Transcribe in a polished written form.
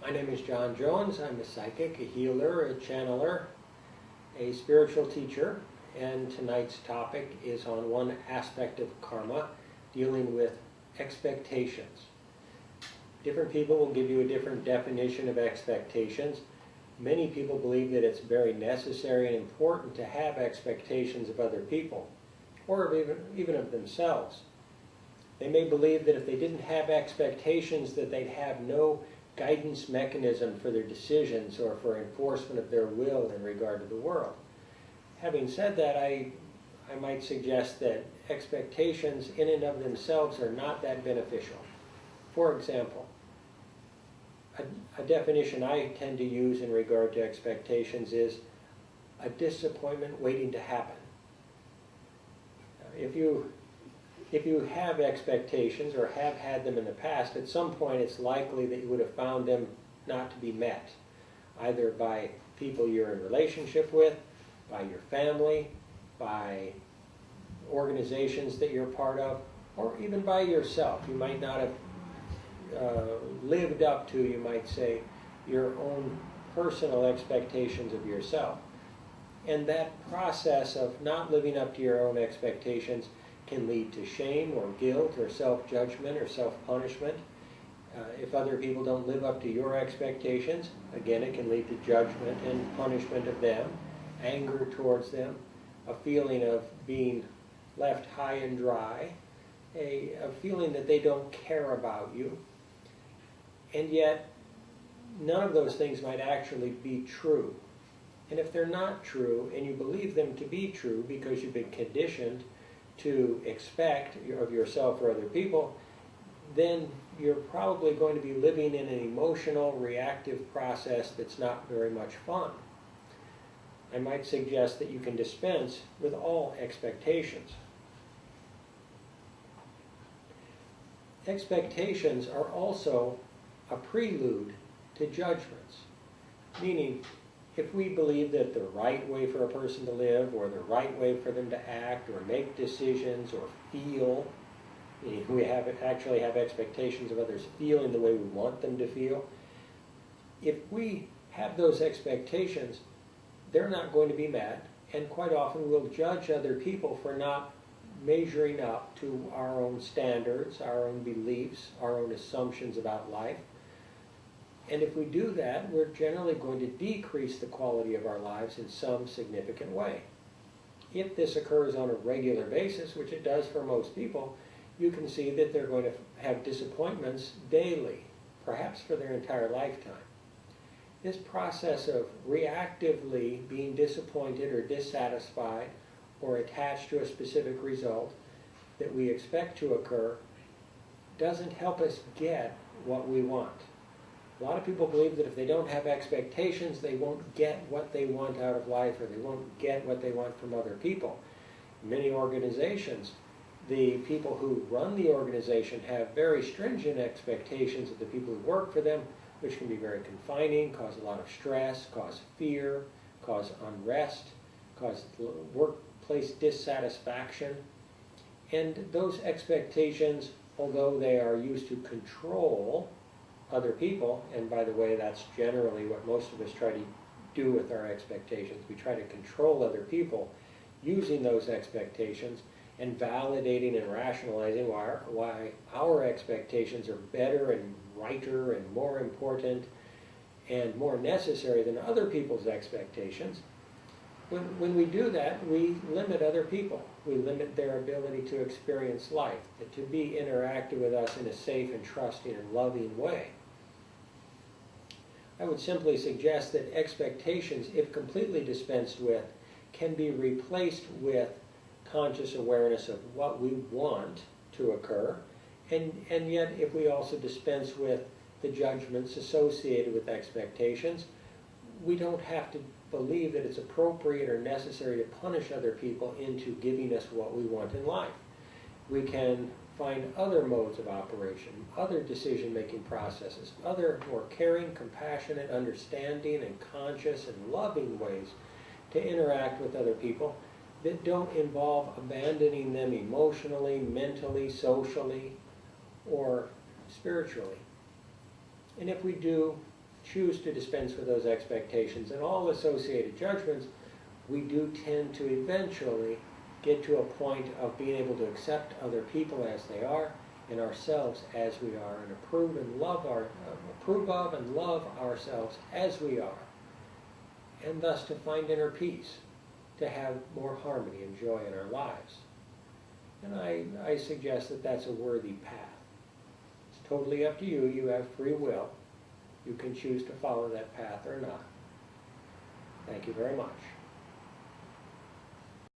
My name is John Jones. I'm a psychic, a healer, a channeler, a spiritual teacher, and tonight's topic is on one aspect of karma, dealing with expectations. Different people will give you a different definition of expectations. Many people believe that it's very necessary and important to have expectations of other people, or of even of themselves. They may believe that if they didn't have expectations, that they'd have no guidance mechanism for their decisions or for enforcement of their will in regard to the world. Having said that, I might suggest that expectations in and of themselves are not that beneficial. For example, a definition I tend to use in regard to expectations is a disappointment waiting to happen. If you have expectations or have had them in the past, at some point it's likely that you would have found them not to be met, either by people you're in relationship with, by your family, by organizations that you're part of, or even by yourself. You might not have lived up to, you might say, your own personal expectations of yourself. And that process of not living up to your own expectations can lead to shame or guilt or self-judgment or self-punishment. If other people don't live up to your expectations, again, it can lead to judgment and punishment of them, anger towards them, a feeling of being left high and dry, a feeling that they don't care about you. And yet, none of those things might actually be true. And if they're not true, and you believe them to be true because you've been conditioned to expect of yourself or other people, then you're probably going to be living in an emotional, reactive process that's not very much fun. I might suggest that you can dispense with all expectations. Expectations are also a prelude to judgments, meaning if we believe that the right way for a person to live, or the right way for them to act, or make decisions, or feel, we actually have expectations of others feeling the way we want them to feel. If we have those expectations, they're not going to be met, and quite often we'll judge other people for not measuring up to our own standards, our own beliefs, our own assumptions about life. And if we do that, we're generally going to decrease the quality of our lives in some significant way. If this occurs on a regular basis, which it does for most people, you can see that they're going to have disappointments daily, perhaps for their entire lifetime. This process of reactively being disappointed or dissatisfied or attached to a specific result that we expect to occur doesn't help us get what we want. A lot of people believe that if they don't have expectations, they won't get what they want out of life, or they won't get what they want from other people. In many organizations, the people who run the organization have very stringent expectations of the people who work for them, which can be very confining, cause a lot of stress, cause fear, cause unrest, cause workplace dissatisfaction. And those expectations, although they are used to control other people, and by the way, that's generally what most of us try to do with our expectations. We try to control other people using those expectations and validating and rationalizing why our expectations are better and righter and more important and more necessary than other people's expectations. When we do that, we limit other people. We limit their ability to experience life, to be interactive with us in a safe and trusting and loving way. I would simply suggest that expectations, if completely dispensed with, can be replaced with conscious awareness of what we want to occur, and yet if we also dispense with the judgments associated with expectations, we don't have to believe that it's appropriate or necessary to punish other people into giving us what we want in life. We can find other modes of operation, other decision-making processes, other more caring, compassionate, understanding, and conscious and loving ways to interact with other people that don't involve abandoning them emotionally, mentally, socially, or spiritually. And if we do choose to dispense with those expectations and all associated judgments, we do tend to eventually get to a point of being able to accept other people as they are and ourselves as we are, and approve of and love ourselves as we are, and thus to find inner peace, to have more harmony and joy in our lives. And I suggest that that's a worthy path. It's totally up to you. You have free will. You can choose to follow that path or not. Thank you very much.